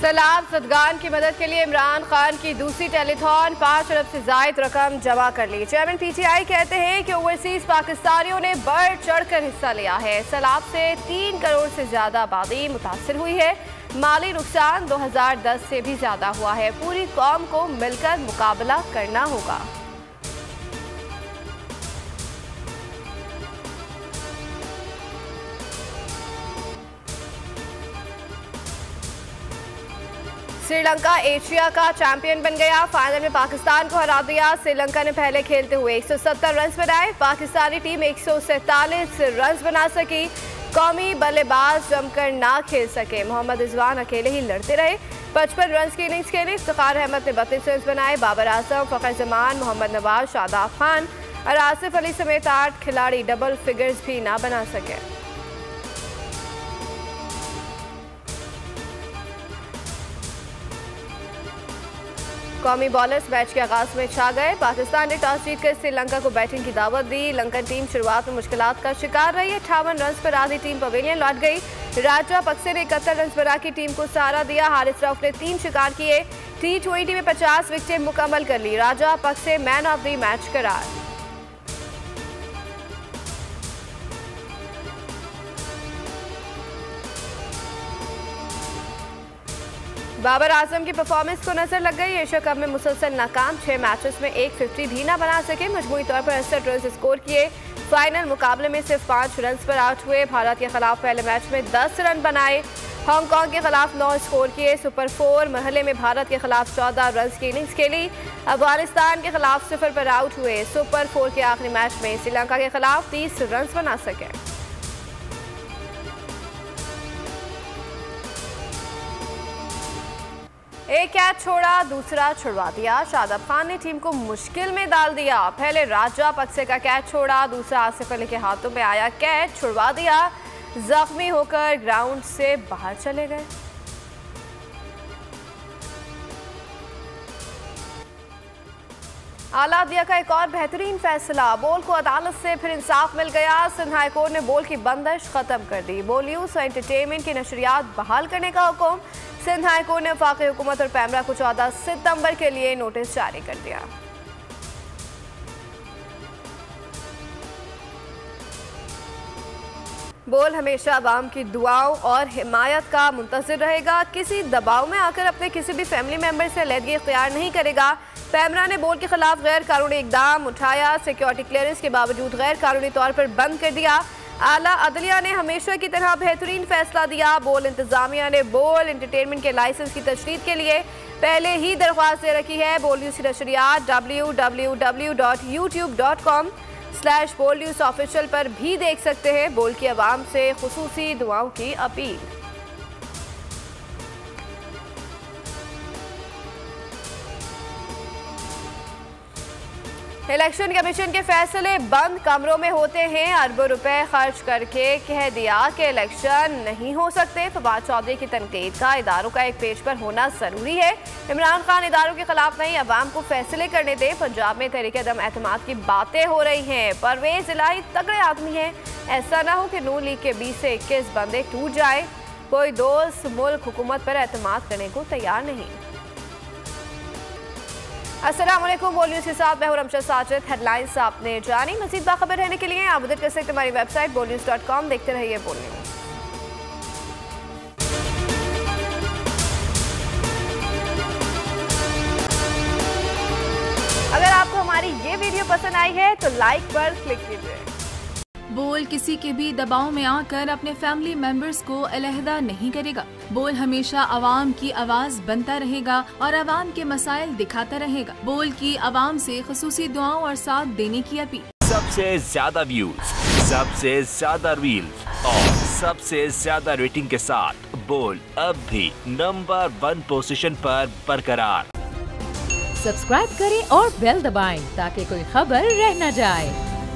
सैलाब ज़दगान की मदद के लिए इमरान खान की दूसरी टेलीथॉन 5 अरब से ज़ायद रकम जमा कर ली। चेयरमैन PTI कहते हैं कि ओवरसीज पाकिस्तानियों ने बढ़ चढ़कर हिस्सा लिया है। सैलाब से 3 करोड़ से ज़्यादा आबादी मुतासर हुई है। माली नुकसान 2010 से भी ज़्यादा हुआ है। पूरी कौम को मिलकर मुकाबला करना होगा। श्रीलंका एशिया का चैंपियन बन गया। फाइनल में पाकिस्तान को हरा दिया। श्रीलंका ने पहले खेलते हुए 170 रन बनाए। पाकिस्तानी टीम 147 रन बना सकी। कौमी बल्लेबाज जमकर ना खेल सके। मोहम्मद रिजवान अकेले ही लड़ते रहे। 55 रन की इनिंग्स खेली। इफ्तिखार अहमद ने 32 रन बनाए। बाबर आजम, फखर जमान, मोहम्मद नवाज, शादाब खान और आसिफ अली समेत 8 खिलाड़ी डबल फिगर्स भी ना बना सके। कौमी बॉलर्स मैच के आगाज में छा गए। पाकिस्तान ने टॉस जीतकर श्रीलंका को बैटिंग की दावत दी। लंकन टीम शुरुआत में मुश्किलात का शिकार रही। 58 रन पर आधी टीम पवेलियन लौट गई। राजा पक्से ने 71 रन बना की टीम को सहारा दिया। हारिस रऊफ ने 3 शिकार किए। T20 में 50 विकेटें मुकम्मल कर ली। राजा पक्से मैन ऑफ द मैच करार। बाबर आजम की परफॉर्मेंस को नजर लग गई। एशिया कप में मुसलसल नाकाम। 6 मैचेस में एक 50 भी ना बना सके। मजमूई तौर पर 68 रन स्कोर किए। फाइनल मुकाबले में सिर्फ 5 रन पर आउट हुए। भारत के खिलाफ पहले मैच में 10 रन बनाए। हांगकांग के खिलाफ 9 स्कोर किए। सुपर 4 मरहले में भारत के खिलाफ 14 रन की इनिंग्स खेली। अफगानिस्तान के खिलाफ 0 पर आउट हुए। सुपर 4 के आखिरी मैच में श्रीलंका के खिलाफ 30 रन बना सके। एक कैच छोड़ा, दूसरा छुड़वा दिया। शादाब खान ने टीम को मुश्किल में डाल दिया। पहले राजा पक्से का कैच छोड़ा, दूसरा आसिफ अली के हाथों में आया कैच छुड़वा दिया। जख्मी होकर ग्राउंड से बाहर चले गए। आला दिया का एक और बेहतरीन फैसला। बॉल को अदालत से फिर इंसाफ मिल गया। सिंध हाई कोर्ट ने बॉल की बंदिश खत्म कर दी। बॉल न्यूज और एंटरटेनमेंट की नशरियात बहाल करने का हुक्म। सिंध हाई कोर्ट ने वफाकी हुकूमत और पैमरा को 14 सितंबर के लिए नोटिस जारी कर दिया। बोल हमेशा अवाम की दुआओं और हिमायत का मुंतज़िर रहेगा। किसी दबाव में आकर अपने किसी भी फैमिली मेंबर से अलहदगी इख्तियार नहीं करेगा। पैमरा ने बोल के खिलाफ गैर कानूनी इकदाम उठाया। सिक्योरिटी क्लियरेंस के बावजूद गैर कानूनी तौर पर बंद कर दिया। आला अदलिया ने हमेशा की तरह बेहतरीन फैसला दिया। बोल इंतजामिया ने बोल एंटरटेनमेंट के लाइसेंस की तजदीद के लिए पहले ही दरख्वास्त दे रखी है। बोल न्यूज़ की नशरियात www.youtube.com/bolnewsofficial पर भी देख सकते हैं। बोल की आवाम से खुसूसी दुआओं की अपील। इलेक्शन कमीशन के फैसले बंद कमरों में होते हैं। अरबों रुपए खर्च करके कह दिया कि इलेक्शन नहीं हो सकते। फवाद चौधरी की तनकीद का इदारों का एक पेज पर होना जरूरी है। इमरान खान इदारों के खिलाफ नहीं, अवाम को फैसले करने दे। पंजाब में तहरीक अदम एतमाद की बातें हो रही हैं। परवेज इलाही तगड़े आदमी हैं। ऐसा ना हो कि नून लीग के 20 से 21 बंदे टूट जाए। कोई दोस्त मुल्क हुकूमत पर एतमाद करने को तैयार नहीं। अस्सलाम वालेकुम। बोल न्यूज़ के साथ मैं हूं रमशा साजिद। हेडलाइंस आपने जानी। मज़ीद बाखबर रहने के लिए आप विजिट कर सकते हमारी वेबसाइट bolnews.com। देखते रहिए बोल न्यूज़। अगर आपको हमारी ये वीडियो पसंद आई है तो लाइक पर क्लिक कीजिए। बोल किसी के भी दबाव में आकर अपने फैमिली मेंबर्स को अलहदा नहीं करेगा। बोल हमेशा आवाम की आवाज बनता रहेगा और आवाम के मसाइल दिखाता रहेगा। बोल की आवाम से खुसूसी दुआओं और साथ देने की अपील। सबसे ज्यादा व्यूज, सबसे ज्यादा रील्स और सबसे ज्यादा रेटिंग के साथ बोल अब भी नंबर 1 पोजीशन पर बरकरार। सब्सक्राइब करें और बेल दबाएं ताकि कोई खबर रह न जाए।